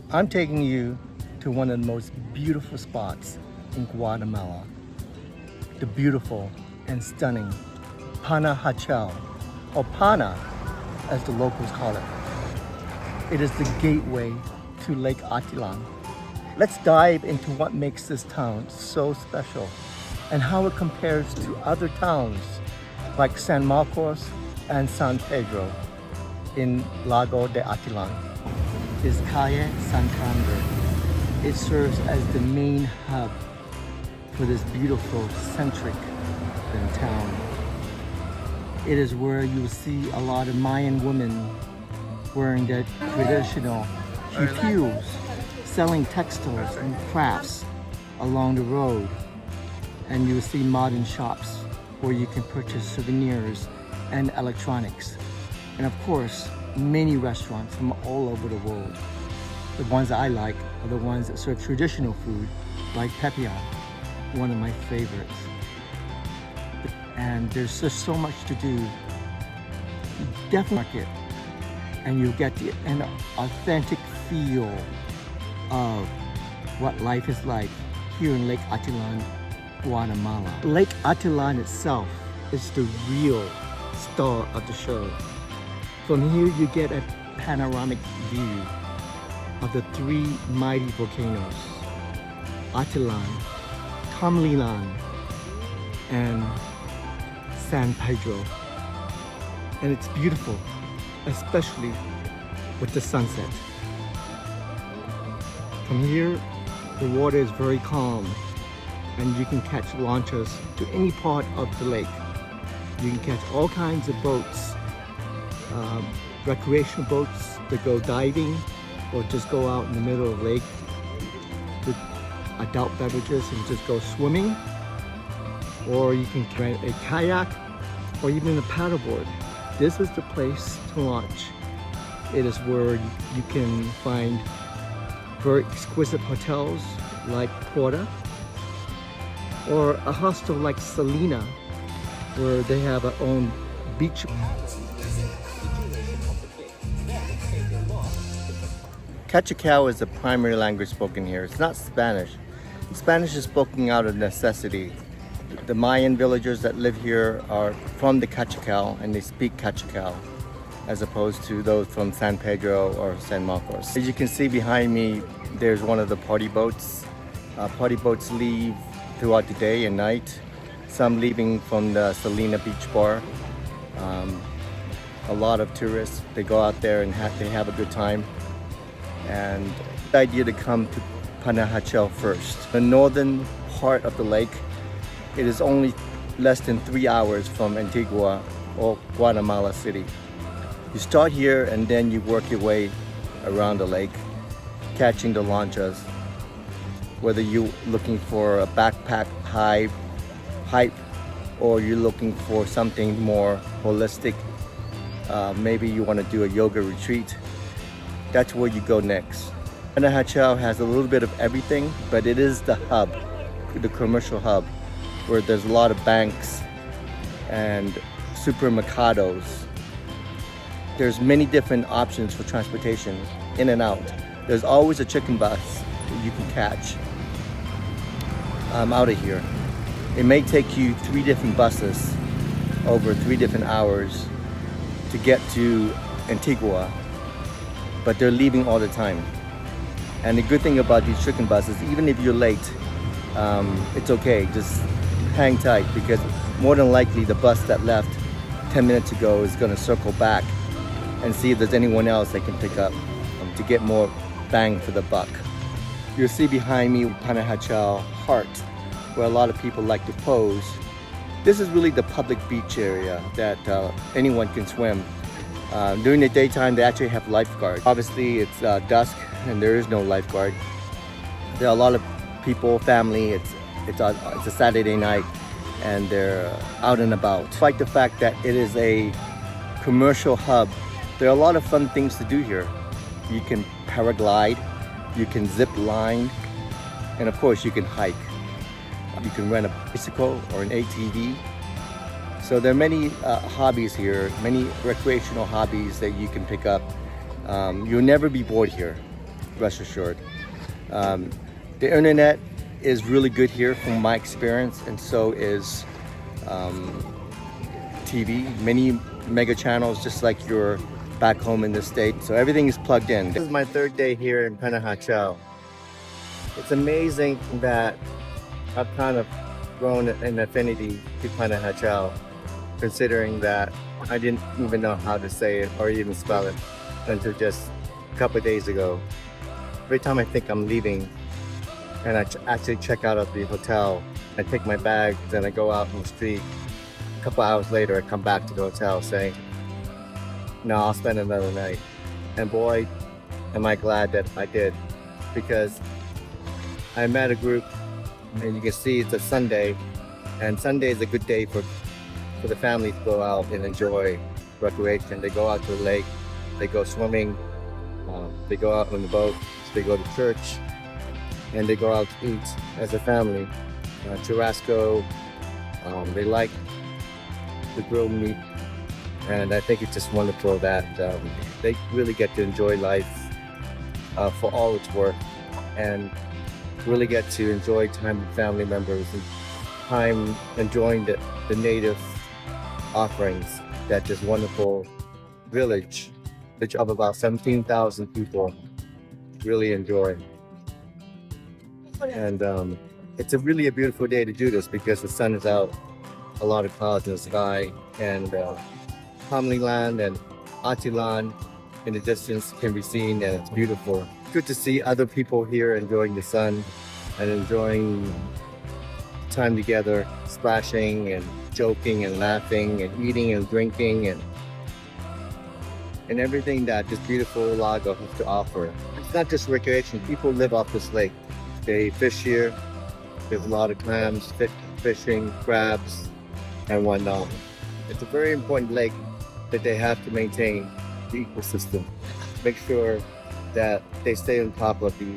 I'm taking you to one of the most beautiful spots in Guatemala. The beautiful and stunning Panajachel, or Pana as the locals call it. It is the gateway to Lake Atitlán. Let's dive into what makes this town so special and how it compares to other towns like San Marcos and San Pedro in Lago Atitlán. Is Calle Santander. It serves as the main hub for this beautiful centric town. It is where you will see a lot of Mayan women wearing their traditional huipils, selling textiles and crafts along the road. And you will see modern shops where you can purchase souvenirs and electronics. And of course, many restaurants from all over the world. The ones I like are the ones that serve traditional food, like pepian, one of my favorites. And there's just so much to do. Definitely market, and you'll get an authentic feel of what life is like here in Lake Atitlán, Guatemala. Lake Atitlán itself is the real star of the show. From here you get a panoramic view of the three mighty volcanoes, Atitlán, Comlilan, and San Pedro. And it's beautiful, especially with the sunset. From here, the water is very calm, and you can catch launches to any part of the lake. You can catch all kinds of boats, recreational boats that go diving or just go out in the middle of the lake with adult beverages and just go swimming. Or you can rent a kayak or even a paddleboard. This is the place to launch. It is where you can find very exquisite hotels like Puerta, or a hostel like Salina, where they have their own beach. Cachacao is the primary language spoken here. It's not Spanish. Spanish is spoken out of necessity. The Mayan villagers that live here are from the Cachacao, and they speak Cachacao, as opposed to those from San Pedro or San Marcos. As you can see behind me, there's one of the party boats. Party boats leave throughout the day and night. Some leaving from the Salina Beach Bar. A lot of tourists, they go out there and they have a good time. And the idea to come to Panajachel first. The northern part of the lake, it is only less than 3 hours from Antigua or Guatemala City. You start here and then you work your way around the lake, catching the lanchas. Whether you're looking for a backpack hike or you're looking for something more holistic, maybe you want to do a yoga retreat, that's where you go next. Panajachel has a little bit of everything, but it is the hub, the commercial hub, where there's a lot of banks and supermercados. There's many different options for transportation in and out. There's always a chicken bus that you can catch out of here. It may take you 3 different buses over 3 different hours to get to Antigua, but they're leaving all the time. And the good thing about these chicken buses, even if you're late, it's okay, just hang tight, because more than likely the bus that left 10 minutes ago is going to circle back and see if there's anyone else they can pick up to get more bang for the buck. You'll see behind me Panajachel Heart, where a lot of people like to pose. This is really the public beach area that anyone can swim. During the daytime, they actually have lifeguards. Obviously, it's dusk and there is no lifeguard. There are a lot of people, family. It's a Saturday night, and they're out and about. Despite the fact that it is a commercial hub, there are a lot of fun things to do here. You can paraglide, you can zip line, and of course you can hike. You can rent a bicycle or an ATV. So there are many hobbies here, many recreational hobbies that you can pick up. You'll never be bored here. rest assured. The internet is really good here from my experience, and so is TV. Many mega channels, just like you're back home in the state. So everything is plugged in. This is my third day here in Panajachel. It's amazing that I've kind of grown an affinity to Panajachel, considering that I didn't even know how to say it or even spell it until just a couple of days ago. Every time I think I'm leaving and I actually check out of the hotel, I take my bags and I go out in the street. A couple hours later, I come back to the hotel saying, no, I'll spend another night. And boy, am I glad that I did, because I met a group, and you can see it's a Sunday, and Sunday is a good day for the family to go out and enjoy recreation. They go out to the lake, they go swimming, they go out on the boat, they go to church, and they go out to eat as a family. Churrasco, they like the grilled meat, and I think it's just wonderful that they really get to enjoy life for all it's worth, and really get to enjoy time with family members and time enjoying the native offerings that this wonderful village of about 17,000 people really enjoy. And it's really a beautiful day to do this because the sun is out, a lot of clouds in the sky, and Atitlán and Atitlán in the distance can be seen, and it's beautiful. Good to see other people here enjoying the sun and enjoying time together, splashing and joking and laughing and eating and drinking and everything that this beautiful lago has to offer. It's not just recreation. People live off this lake. They fish here. There's a lot of clams, fishing, crabs, and whatnot. It's a very important lake that they have to maintain the ecosystem. Make sure that they stay on top of the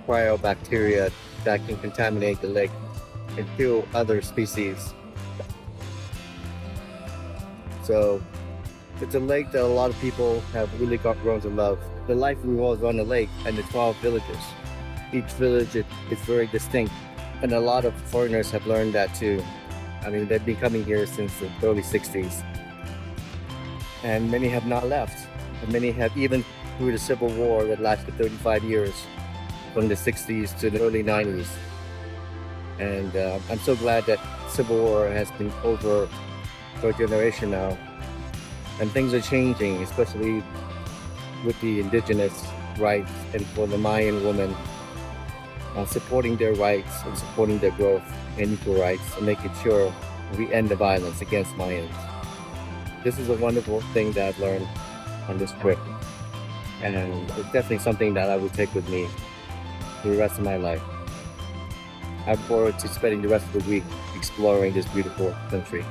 cryobacteria that can contaminate the lake and kill other species. So it's a lake that a lot of people have really grown to love. The life revolves on the lake and the 12 villages. Each village is very distinct, and a lot of foreigners have learned that too. I mean, they've been coming here since the early 60s. And many have not left. And many have, even through the Civil War that lasted 35 years, from the 60s to the early 90s. And I'm so glad that Civil War has been over for a generation now. And things are changing, especially with the indigenous rights and for the Mayan women, supporting their rights and supporting their growth and equal rights and making sure we end the violence against Mayans. This is a wonderful thing that I've learned on this trip. And it's definitely something that I will take with me for the rest of my life. I look forward to spending the rest of the week exploring this beautiful country.